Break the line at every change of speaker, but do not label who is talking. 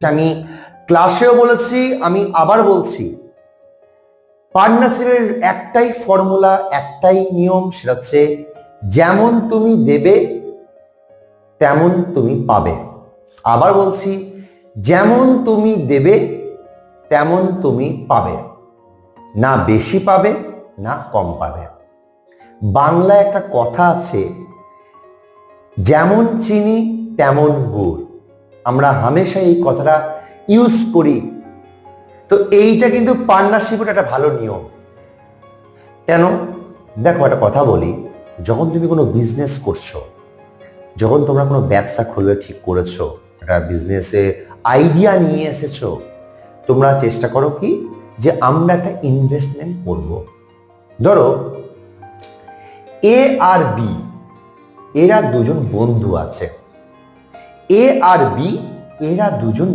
আমি ক্লাসেও বলেছি, আমি আবার বলছি, পার্টনারশিপের একটাই ফর্মুলা, একটাই নিয়ম, সেটা হচ্ছে যেমন তুমি দেবে তেমন তুমি পাবে। আবার বলছি, যেমন তুমি দেবে তেমন তুমি পাবে, না বেশি পাবে না কম পাবে। বাংলায় একটা কথা আছে, যেমন চিনি তেমন গুড়। আমরা হামেশা এই কথাটা ইউজ করি। তো এইটা কিন্তু পার্টনারশিপের একটা ভালো নিয়ম। কেন? দেখো, একটা কথা বলি, যখন তুমি কোনো বিজনেস করছো, যখন তোমরা কোনো ব্যবসা খুলবে ঠিক করেছো, একটা বিজনেসে আইডিয়া নিয়ে এসেছো, তোমরা চেষ্টা করো কি যে আমরা একটা ইনভেস্টমেন্ট করব। ধরো এ আর বি, এরা দুজন বন্ধু আছে। এ আর বি, এরা দুজন